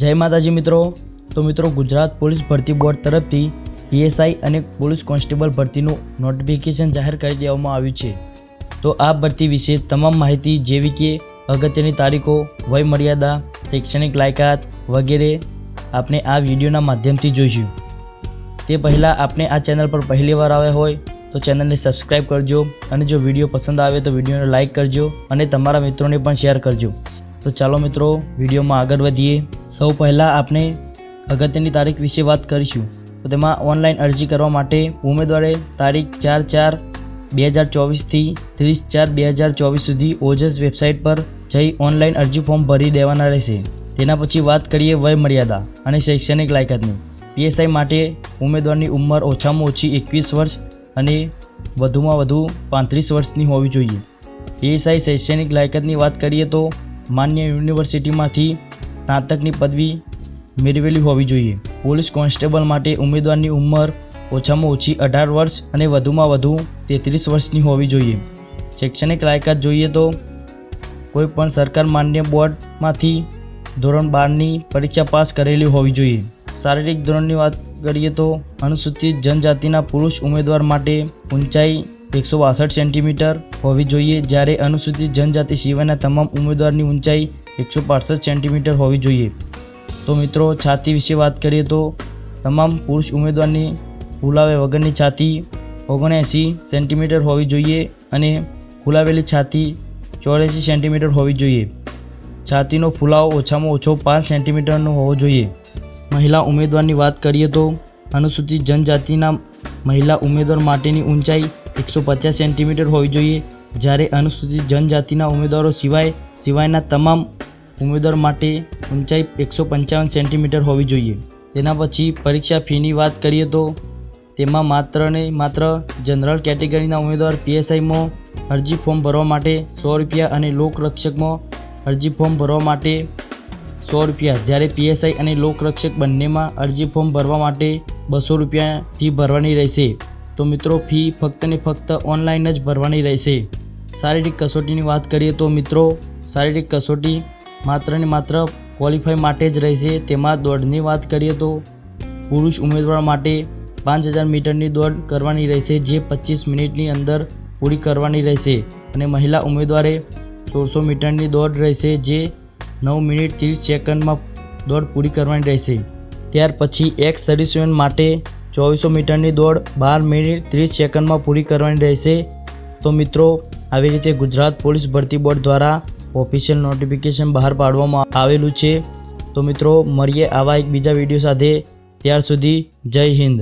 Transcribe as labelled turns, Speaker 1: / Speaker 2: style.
Speaker 1: જય માતાજી મિત્રો। તો મિત્રો, ગુજરાત પોલીસ ભરતી બોર્ડ તરફથી પીએસઆઈ અને પોલીસ કોન્સ્ટેબલ ભરતીનું નોટિફિકેશન જાહેર કરી દેવામાં આવ્યું છે। તો આ ભરતી વિશે તમામ માહિતી જેવી કે અગત્યની તારીખો, વય મર્યાદા, શૈક્ષણિક લાયકાત વગેરે આપણે આ વિડીયોના માધ્યમથી જોઈશું। તે પહેલાં આપણે આ ચેનલ પર પહેલીવાર આવ્યા હોય તો ચેનલને સબસ્ક્રાઈબ કરજો અને જો વિડીયો પસંદ આવે તો વિડીયોને લાઇક કરજો અને તમારા મિત્રોને પણ શેર કરજો। તો ચાલો મિત્રો, વિડીયોમાં આગળ વધીએ। સૌ પહેલાં આપણે અગત્યની તારીખ વિશે વાત કરીશું। તો તેમાં ઓનલાઈન અરજી કરવા માટે ઉમેદવારે તારીખ 4/4/2024 થી 30/4/2024 સુધી ઓજસ વેબસાઇટ પર જઈ ઓનલાઈન અરજી ફોર્મ ભરી દેવાના રહેશે। તેના પછી વાત કરીએ વય મર્યાદા અને શૈક્ષણિક લાયકાતની। પીએસઆઈ માટે ઉમેદવારની ઉંમર ઓછામાં ઓછી 21 વર્ષ અને વધુમાં વધુ 35 વર્ષની હોવી જોઈએ। પીએસઆઈ શૈક્ષણિક લાયકાતની વાત કરીએ તો માન્ય યુનિવર્સિટીમાંથી સ્નાતકની પદવી મેળવેલી હોવી જોઈએ। પોલીસ કોન્સ્ટેબલ માટે ઉમેદવારની ઉંમર ઓછામાં ઓછી 18 વર્ષ અને વધુમાં વધુ 33 વર્ષની હોવી જોઈએ। શૈક્ષણિક લાયકાત જોઈએ તો કોઈપણ સરકાર માન્ય બોર્ડમાંથી ધોરણ 12ની પરીક્ષા પાસ કરેલી હોવી જોઈએ। શારીરિક ધોરણની વાત કરીએ તો અનુસૂચિત જનજાતિના પુરુષ ઉમેદવાર માટે ઊંચાઈ 162 સેન્ટીમીટર હોવી જોઈએ, જ્યારે અનુસૂચિત જનજાતિ સિવાયના તમામ ઉમેદવારની ઊંચાઈ 165 સેન્ટીમીટર હોવી જોઈએ। તો મિત્રો, છાતી વિશે વાત કરીએ તો તમામ પુરુષ ઉમેદવારની ફૂલાવે વગરની છાતી 79 સેન્ટીમીટર હોવી જોઈએ અને ફૂલાવેલી છાતી 84 સેન્ટીમીટર હોવી જોઈએ। છાતીનો ફૂલાવો ઓછામાં ઓછો 5 સેન્ટીમીટરનો હોવો જોઈએ। મહિલા ઉમેદવારની વાત કરીએ તો અનુસૂચિત જનજાતિના મહિલા ઉમેદવાર માટેની ઊંચાઈ 150 સેન્ટીમીટર હોવી જોઈએ, જ્યારે અનુસૂચિત જનજાતિના ઉમેદવારો સિવાયના તમામ ઉમેદવાર માટે ઊંચાઈ 155 સેન્ટીમીટર હોવી જોઈએ। તેના પછી પરીક્ષા ફીની વાત કરીએ તો તેમાં માત્ર ને માત્ર જનરલ કેટેગરીના ઉમેદવાર પીએસઆઈમાં અરજી ફોર્મ ભરવા માટે ₹100 અને લોકરક્ષકમાં અરજી ફોર્મ ભરવા માટે ₹100, જ્યારે પીએસઆઈ અને લોકરક્ષક બંનેમાં અરજી ફોર્મ ભરવા માટે ₹200 ફી ભરવાની રહેશે। તો મિત્રો, ફી ફક્ત ને ફક્ત ઓનલાઈન જ ભરવાની રહેશે। શારીરિક કસોટીની વાત કરીએ તો મિત્રો, શારીરિક કસોટી માત્ર ને માત્ર ક્વોલિફાય માટે જ રહેશે। તેમાં દોડની વાત કરીએ તો પુરુષ ઉમેદવાર માટે 5000 મીટરની દોડ કરવાની રહેશે, જે 25 મિનિટની અંદર પૂરી કરવાની રહેશે અને મહિલા ઉમેદવારે 1600 મીટરની દોડ રહેશે, જે 9 મિનિટ 30 સેકન્ડમાં દોડ પૂરી કરવાની રહેશે। ત્યાર પછી એક્સ સર્વિસમેન માટે 2400 મીટરની દોડ 12 મિનિટ 30 સેકન્ડમાં પૂરી કરવાની રહેશે। તો મિત્રો, આવી રીતે ગુજરાત પોલીસ ભરતી બોર્ડ દ્વારા ઓફિશિયલ નોટિફિકેશન બહાર પાડવામાં આવેલું છે। તો મિત્રો, મળીએ આવા એક બીજા વિડીયો સાથે। ત્યાર સુધી જય હિન્દ।